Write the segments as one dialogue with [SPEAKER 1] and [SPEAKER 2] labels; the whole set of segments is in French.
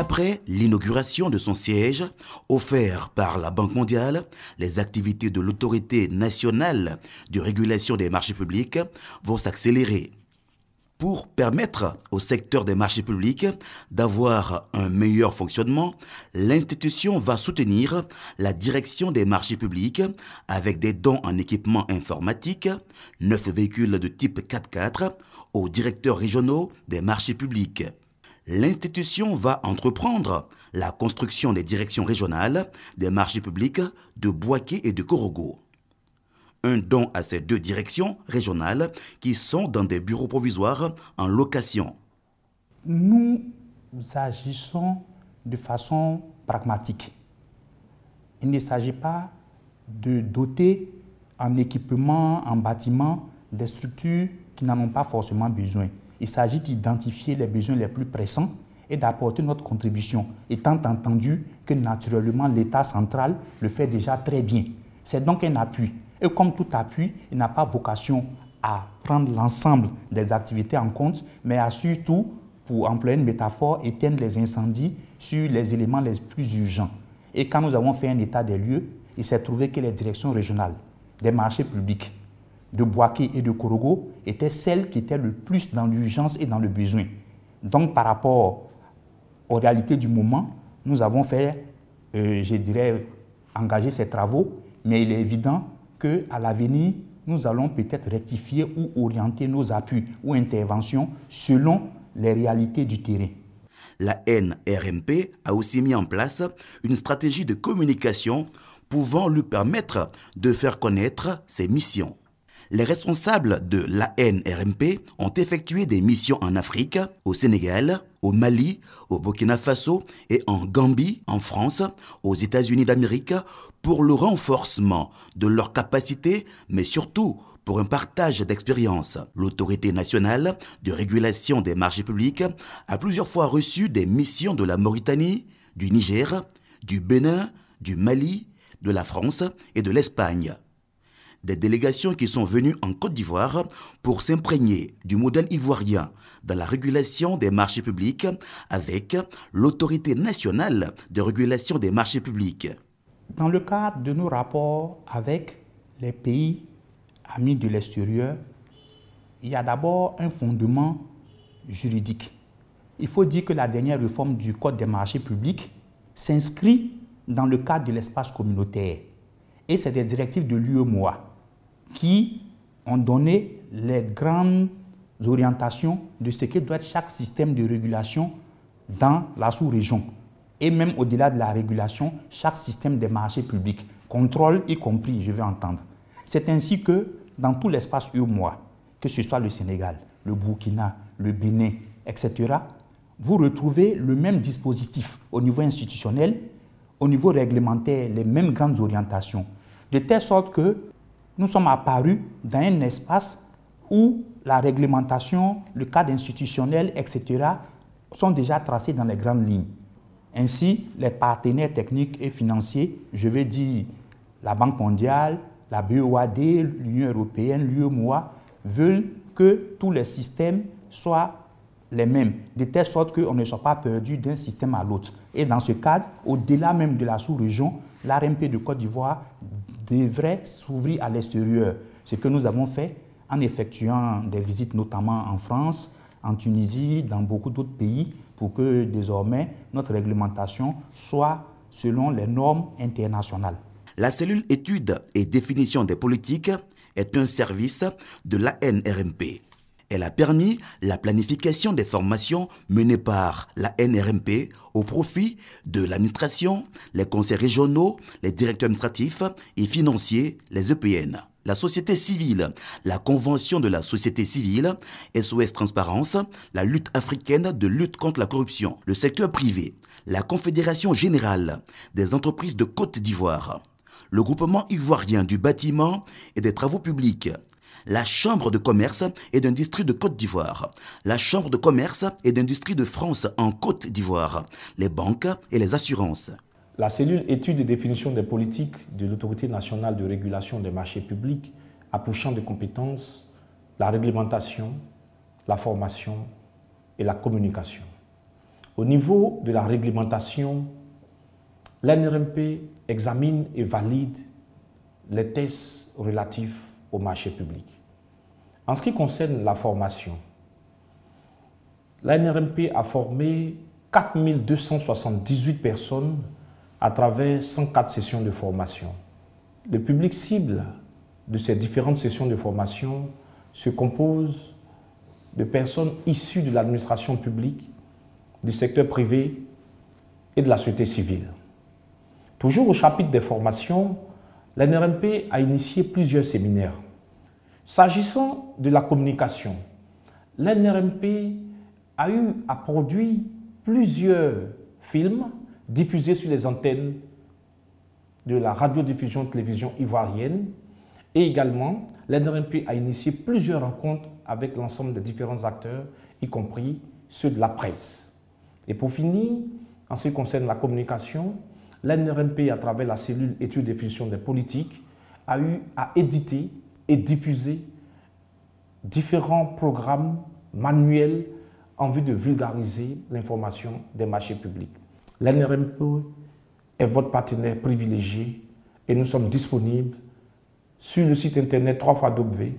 [SPEAKER 1] Après l'inauguration de son siège, offert par la Banque mondiale, les activités de l'Autorité nationale de régulation des marchés publics vont s'accélérer. Pour permettre au secteur des marchés publics d'avoir un meilleur fonctionnement, l'institution va soutenir la direction des marchés publics avec des dons en équipements informatiques, 9 véhicules de type 4x4 aux directeurs régionaux des marchés publics. L'institution va entreprendre la construction des directions régionales des marchés publics de Bouaké et de Korogo. Un don à ces 2 directions régionales qui sont dans des bureaux provisoires en location.
[SPEAKER 2] Nous agissons de façon pragmatique. Il ne s'agit pas de doter en équipement, en bâtiment, des structures qui n'en ont pas forcément besoin. Il s'agit d'identifier les besoins les plus pressants et d'apporter notre contribution, étant entendu que naturellement l'État central le fait déjà très bien. C'est donc un appui. Et comme tout appui, il n'a pas vocation à prendre l'ensemble des activités en compte, mais à surtout, pour employer une métaphore, éteindre les incendies sur les éléments les plus urgents. Et quand nous avons fait un état des lieux, il s'est trouvé que les directions régionales des marchés publics de Bouaké et de Korogo étaient celles qui étaient le plus dans l'urgence et dans le besoin. Donc par rapport aux réalités du moment, nous avons fait, je dirais, engager ces travaux, mais il est évident qu'à l'avenir, nous allons peut-être rectifier ou orienter nos appuis ou interventions selon les réalités du terrain.
[SPEAKER 1] La NRMP a aussi mis en place une stratégie de communication pouvant lui permettre de faire connaître ses missions. Les responsables de l'ANRMP ont effectué des missions en Afrique, au Sénégal, au Mali, au Burkina Faso et en Gambie, en France, aux États-Unis d'Amérique, pour le renforcement de leurs capacités, mais surtout pour un partage d'expériences. L'Autorité nationale de régulation des marchés publics a plusieurs fois reçu des missions de la Mauritanie, du Niger, du Bénin, du Mali, de la France et de l'Espagne. Des délégations qui sont venues en Côte d'Ivoire pour s'imprégner du modèle ivoirien dans la régulation des marchés publics avec l'Autorité nationale de régulation des marchés publics.
[SPEAKER 2] Dans le cadre de nos rapports avec les pays amis de l'extérieur, il y a d'abord un fondement juridique. Il faut dire que la dernière réforme du Code des marchés publics s'inscrit dans le cadre de l'espace communautaire. Et c'est des directives de l'UEMOA qui ont donné les grandes orientations de ce que doit être chaque système de régulation dans la sous-région. Et même au-delà de la régulation, chaque système des marchés publics, contrôle y compris, je vais entendre. C'est ainsi que dans tout l'espace UEMOA, que ce soit le Sénégal, le Burkina, le Bénin, etc., vous retrouvez le même dispositif au niveau institutionnel, au niveau réglementaire, les mêmes grandes orientations, de telle sorte que nous sommes apparus dans un espace où la réglementation, le cadre institutionnel, etc., sont déjà tracés dans les grandes lignes. Ainsi, les partenaires techniques et financiers, je vais dire la Banque mondiale, la BOAD, l'Union européenne, l'UEMOA, veulent que tous les systèmes soient les mêmes, de telle sorte qu'on ne soit pas perdu d'un système à l'autre. Et dans ce cadre, au-delà même de la sous-région, l'ARMP de Côte d'Ivoire devrait s'ouvrir à l'extérieur. Ce que nous avons fait en effectuant des visites notamment en France, en Tunisie, dans beaucoup d'autres pays, pour que désormais notre réglementation soit selon les normes internationales.
[SPEAKER 1] La cellule études et définition des politiques est un service de l'ANRMP. Elle a permis la planification des formations menées par la NRMP au profit de l'administration, les conseils régionaux, les directeurs administratifs et financiers, les EPN. La société civile, la Convention de la société civile, SOS Transparence, la lutte africaine de lutte contre la corruption, le secteur privé, la Confédération générale des entreprises de Côte d'Ivoire, le groupement ivoirien du bâtiment et des travaux publics, la Chambre de commerce et d'industrie de Côte d'Ivoire, la Chambre de commerce et d'industrie de France en Côte d'Ivoire, les banques et les assurances.
[SPEAKER 3] La cellule étude et définition des politiques de l'Autorité nationale de régulation des marchés publics a pour champ de compétences la réglementation, la formation et la communication. Au niveau de la réglementation, l'ANRMP examine et valide les tests relatifs au marché public. En ce qui concerne la formation, l'ANRMP a formé 4278 personnes à travers 104 sessions de formation. Le public cible de ces différentes sessions de formation se compose de personnes issues de l'administration publique, du secteur privé et de la société civile. Toujours au chapitre des formations, l'ANRMP a initié plusieurs séminaires. S'agissant de la communication, l'ANRMP a produit plusieurs films diffusés sur les antennes de la radiodiffusion-télévision ivoirienne et également l'ANRMP a initié plusieurs rencontres avec l'ensemble des différents acteurs, y compris ceux de la presse. Et pour finir, en ce qui concerne la communication, l'ANRMP, à travers la cellule études et définition des politiques, a eu à éditer et diffuser différents programmes manuels en vue de vulgariser l'information des marchés publics. L'ANRMP est votre partenaire privilégié et nous sommes disponibles sur le site internet www.anrmp.ci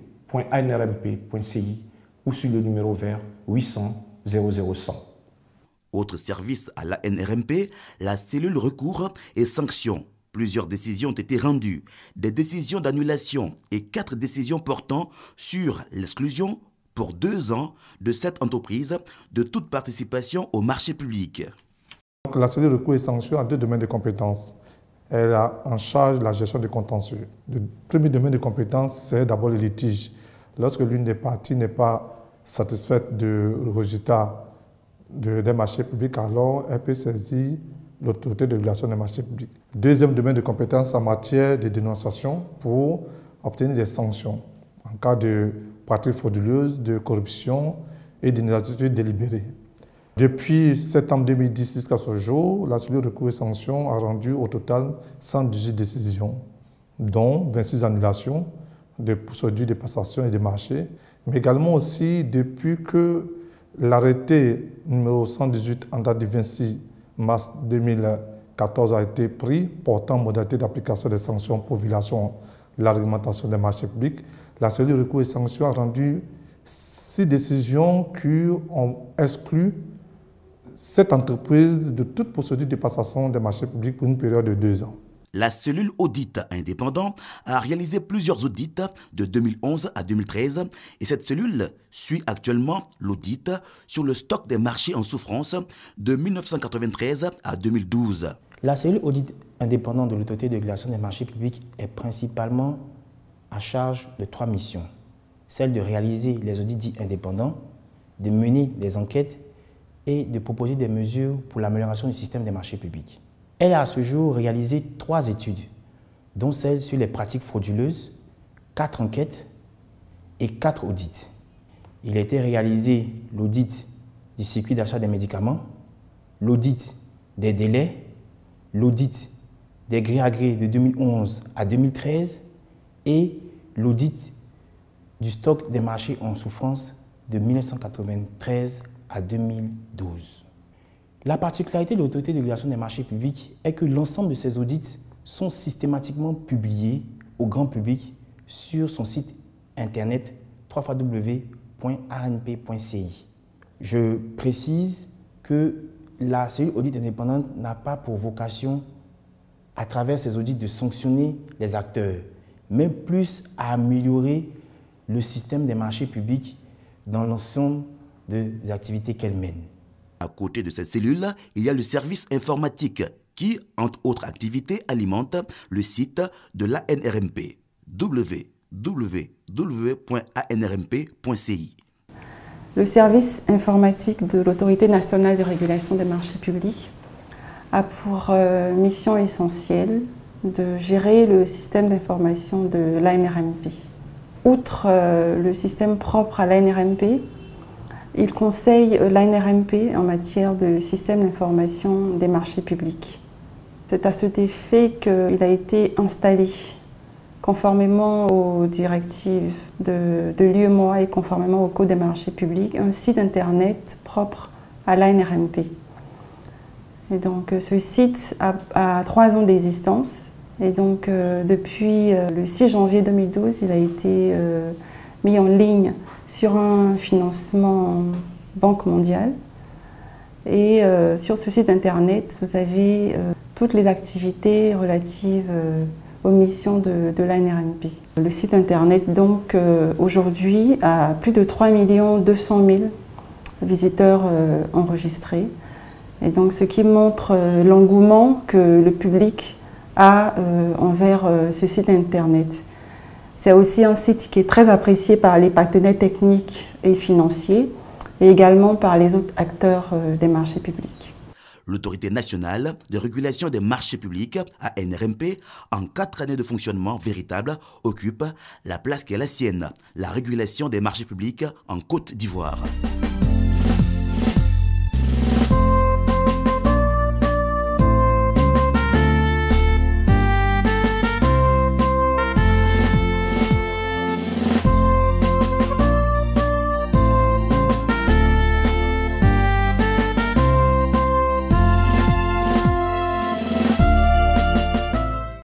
[SPEAKER 3] ou sur le numéro vert 800 00100.
[SPEAKER 1] Autre service à l'ANRMP, la cellule recours et sanctions. Plusieurs décisions ont été rendues, des décisions d'annulation et 4 décisions portant sur l'exclusion pour 2 ans de cette entreprise de toute participation au marché public.
[SPEAKER 4] Donc, la cellule recours et sanctions a 2 domaines de compétences. Elle a en charge la gestion des contentieux. Le premier domaine de compétences, c'est d'abord le litige. Lorsque l'une des parties n'est pas satisfaite du résultat des marchés publics, alors elle peut saisir l'autorité de régulation des marchés publics. Deuxième domaine de compétences en matière de dénonciation pour obtenir des sanctions en cas de pratiques frauduleuses, de corruption et d'inexactitude délibérée. Depuis septembre 2010 jusqu'à ce jour, la cellule recours et sanctions a rendu au total 118 décisions, dont 26 annulations de procédures de passation et de marché, mais également aussi depuis que l'arrêté numéro 118 en date du 26 mars 2014 a été pris portant modalité d'application des sanctions pour violation de la réglementation des marchés publics. La cellule recours et sanctions a rendu 6 décisions qui ont exclu cette entreprise de toute procédure de passation des marchés publics pour une période de 2 ans.
[SPEAKER 1] La cellule audit indépendant a réalisé plusieurs audits de 2011 à 2013 et cette cellule suit actuellement l'audit sur le stock des marchés en souffrance de 1993 à 2012.
[SPEAKER 5] La cellule audit indépendante de l'autorité de régulation des marchés publics est principalement à charge de 3 missions. Celle de réaliser les audits dits indépendants, de mener des enquêtes et de proposer des mesures pour l'amélioration du système des marchés publics. Elle a à ce jour réalisé 3 études, dont celle sur les pratiques frauduleuses, 4 enquêtes et 4 audits. Il a été réalisé l'audit du circuit d'achat des médicaments, l'audit des délais, l'audit des gré à gré de 2011 à 2013 et l'audit du stock des marchés en souffrance de 1993 à 2012. La particularité de l'autorité de régulation des marchés publics est que l'ensemble de ces audits sont systématiquement publiés au grand public sur son site internet www.anrmp.ci. Je précise que la cellule audit indépendante n'a pas pour vocation, à travers ces audits, de sanctionner les acteurs, mais plus à améliorer le système des marchés publics dans l'ensemble des activités qu'elle mène.
[SPEAKER 1] À côté de cette cellule, il y a le service informatique qui, entre autres activités, alimente le site de l'ANRMP, www.anrmp.ci.
[SPEAKER 6] Le service informatique de l'Autorité nationale de régulation des marchés publics a pour mission essentielle de gérer le système d'information de l'ANRMP. Outre le système propre à l'ANRMP, il conseille l'ANRMP en matière de système d'information des marchés publics. C'est à cet effet qu'il a été installé conformément aux directives de l'UEMOA et conformément au Code des marchés publics, un site internet propre à l'ANRMP. Et donc ce site a 3 ans d'existence. Et donc depuis le 6 janvier 2012, il a été mis en ligne sur un financement Banque mondiale. Et sur ce site internet, vous avez toutes les activités relatives aux missions de l'ANRMP. Le site internet, donc, aujourd'hui, a plus de 3 200 000 visiteurs enregistrés. Et donc, ce qui montre l'engouement que le public a envers ce site internet. C'est aussi un site qui est très apprécié par les partenaires techniques et financiers et également par les autres acteurs des marchés publics.
[SPEAKER 1] L'Autorité nationale de régulation des marchés publics, ANRMP, en 4 années de fonctionnement véritable, occupe la place qui est la sienne, la régulation des marchés publics en Côte d'Ivoire.